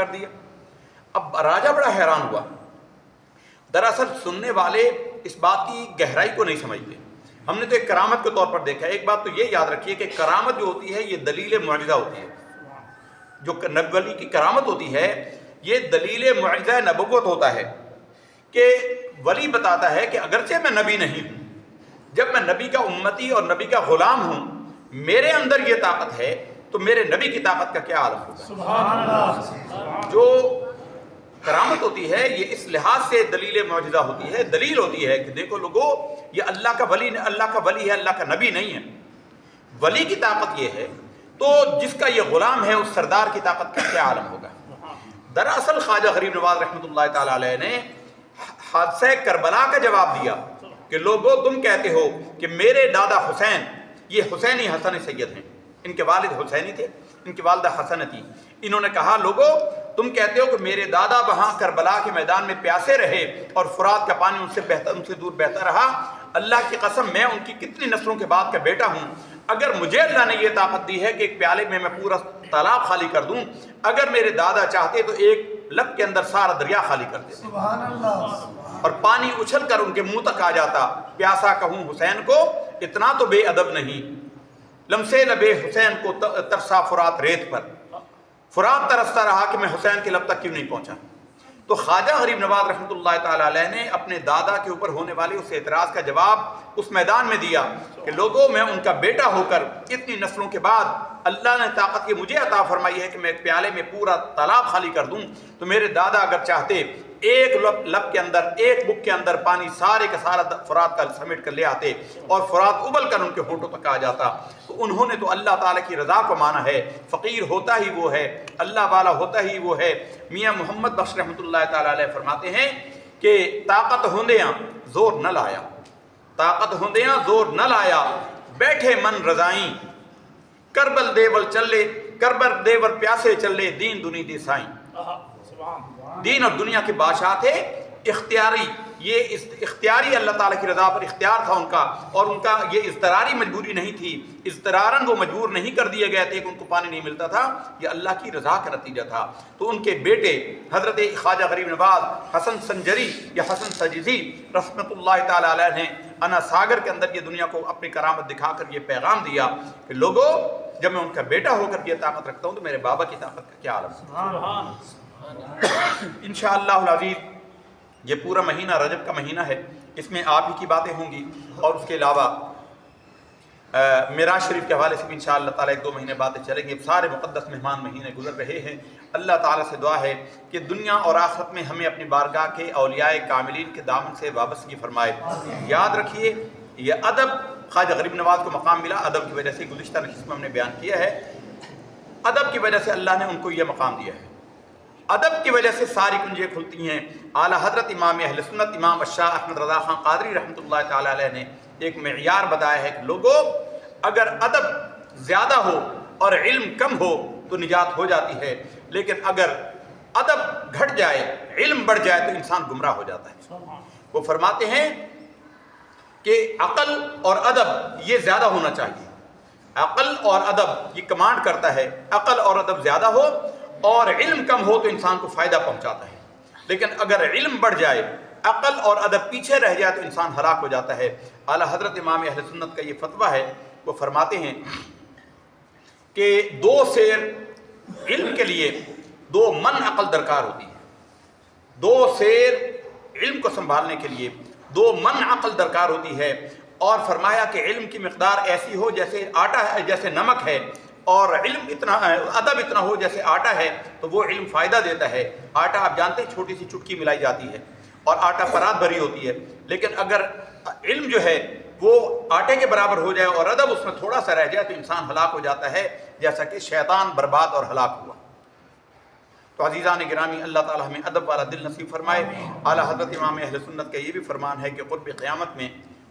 کر دیا۔ اب راجہ بڑا حیران ہوا۔ دراصل سننے والے اس بات کی گہرائی کو نہیں سمجھتے۔ ہم نے تو ایک کرامت کے طور پر دیکھا ہے۔ ایک بات تو یہ یاد رکھیے کہ کرامت جو ہوتی ہے یہ دلیل معجزہ ہوتی ہے۔ جو نبی ولی کی کرامت ہوتی ہے یہ دلیل معجزہ نبوت ہوتا ہے کہ ولی بتاتا ہے کہ اگرچہ میں نبی نہیں ہوں، جب میں نبی کا امتی اور نبی کا غلام ہوں، میرے اندر یہ طاقت ہے تو میرے نبی کی طاقت کا کیا عالم ہوگا۔ سبحان اللہ۔ جو کرامت ہوتی ہے یہ اس لحاظ سے دلیل معجزہ ہوتی ہے، دلیل ہوتی ہے کہ دیکھو لوگو یہ اللہ کا ولی ہے، اللہ کا نبی نہیں ہے۔ ولی کی طاقت یہ ہے تو جس کا یہ غلام ہے اس سردار کی طاقت کا کیا عالم ہوگا۔ دراصل خواجہ غریب نواز رحمۃ اللہ تعالی علیہ نے حادثہ کربلا کا جواب دیا کہ لوگو تم کہتے ہو کہ میرے دادا حسین، یہ حسینی حسن سید ہیں، ان کے والد حسینی تھے، ان کی والدہ حسن تھی۔ انہوں نے کہا لوگو تم کہتے ہو کہ میرے دادا وہاں کربلا کے میدان میں پیاسے رہے اور فرات کا پانی ان سے دور بہتا رہا، اللہ کی قسم میں ان کی کتنی نسلوں کے بعد کا بیٹا ہوں، اگر مجھے اللہ نے یہ طاقت دی ہے کہ ایک پیالے میں پورا تالاب خالی کر دوں، اگر میرے دادا چاہتے تو ایک لب کے اندر سارا دریا خالی کر دیتے سبحان اللہ۔ اور پانی اچھل کر ان کے منہ تک آ جاتا۔ پیاسا کہوں حسین کو اتنا تو بے ادب نہیں، لمسے لبے حسین کو ترسا فرات ریت پر، فرات ترستا رہا کہ میں حسین کے لب تک کیوں نہیں پہنچا۔ تو خواجہ غریب نواز رحمۃ اللہ تعالی علیہ نے اپنے دادا کے اوپر ہونے والے اس اعتراض کا جواب اس میدان میں دیا کہ لوگوں میں ان کا بیٹا ہو کر اتنی نسلوں کے بعد اللہ نے طاقت یہ مجھے عطا فرمائی ہے کہ میں ایک پیالے میں پورا تالاب خالی کر دوں، تو میرے دادا اگر چاہتے ایک لب کے اندر، ایک بک کے اندر پانی سارے کا سارا فرات کا سمیٹ کر لے آتے اور فرات ابل کر ان کے ہونٹوں تک آ جاتا۔ تو انہوں نے تو اللہ تعالیٰ کی رضا کو مانا ہے، فقیر ہوتا ہی وہ ہے، اللہ والا ہوتا ہی وہ ہے۔ میاں محمد بخش رحمۃ اللہ تعالیٰ علیہ فرماتے ہیں کہ طاقت ہوندیاں زور نہ لایا، طاقت ہوندیاں زور نہ لایا، بیٹھے من رضائیں، کربل دیول چلے، کربل دیور پیاسے چلے، دین دنی دی سائیں۔ دین اور دنیا کے بادشاہ تھے، اختیاری، یہ اختیاری اللہ تعالیٰ کی رضا پر اختیار تھا ان کا، اور ان کا یہ اضطراری مجبوری نہیں تھی، اضطراراً وہ مجبور نہیں کر دیے گئے تھے کہ ان کو پانی نہیں ملتا تھا، یہ اللہ کی رضا کا نتیجہ تھا۔ تو ان کے بیٹے حضرت خواجہ غریب نواز حسن سنجری یا حسن سجزی رحمۃ اللہ تعالیٰ علیہ نے انا ساگر کے اندر یہ دنیا کو اپنی کرامت دکھا کر یہ پیغام دیا کہ لوگوں جب میں ان کا بیٹا ہو کر یہ طاقت رکھتا ہوں تو میرے بابا کی طاقت کا کیا عالم ہے۔ انشاءاللہ العزیز یہ پورا مہینہ رجب کا مہینہ ہے، اس میں آپ ہی کی باتیں ہوں گی، اور اس کے علاوہ معراج شریف کے حوالے سے بھی انشاءاللہ تعالیٰ 1-2 مہینے باتیں چلیں گی۔ سارے مقدس مہمان مہینے گزر رہے ہیں، اللہ تعالیٰ سے دعا ہے کہ دنیا اور آخرت میں ہمیں اپنی بارگاہ کے اولیاء کاملین کے دامن سے وابستگی فرمائے۔ یاد رکھیے یہ ادب خواجہ غریب نواز کو مقام ملا، ادب کی وجہ سے گزشتہ نشست میں ہم نے بیان کیا ہے، ادب کی وجہ سے اللہ نے ان کو یہ مقام دیا ہے، ادب کی وجہ سے ساری کنجیں کھلتی ہیں۔ اعلیٰ حضرت امام اہل سنت امام الشاہ احمد رضا خان قادری رحمۃ اللہ تعالیٰ علیہ نے ایک معیار بتایا ہے کہ لوگوں اگر ادب زیادہ ہو اور علم کم ہو تو نجات ہو جاتی ہے، لیکن اگر ادب گھٹ جائے علم بڑھ جائے تو انسان گمراہ ہو جاتا ہے۔ وہ فرماتے ہیں کہ عقل اور ادب یہ زیادہ ہونا چاہیے، عقل اور ادب یہ کمانڈ کرتا ہے، عقل اور ادب زیادہ ہو اور علم کم ہو تو انسان کو فائدہ پہنچاتا ہے، لیکن اگر علم بڑھ جائے عقل اور ادب پیچھے رہ جائے تو انسان ہلاک ہو جاتا ہے۔ اعلیٰ حضرت امام اہل سنت کا یہ فتویٰ ہے، وہ فرماتے ہیں کہ 2 سیر علم کے لیے 2 من عقل درکار ہوتی ہے، 2 سیر علم کو سنبھالنے کے لیے 2 من عقل درکار ہوتی ہے، اور فرمایا کہ علم کی مقدار ایسی ہو جیسے آٹا ہے، جیسے نمک ہے، اور علم اتنا ادب اتنا ہو جیسے آٹا ہے، تو وہ علم فائدہ دیتا ہے۔ آٹا آپ جانتے ہیں چھوٹی سی چٹکی ملائی جاتی ہے اور آٹا پرات بھری ہوتی ہے، لیکن اگر علم جو ہے وہ آٹے کے برابر ہو جائے اور ادب اس میں تھوڑا سا رہ جائے تو انسان ہلاک ہو جاتا ہے، جیسا کہ شیطان برباد اور ہلاک ہوا۔ تو عزیزان گرامی اللہ تعالیٰ ہمیں ادب والا دل نصیب فرمائے۔ اعلیٰ حضرت امام اہل سنت کا یہ بھی فرمان ہے کہ قرب قیامت میں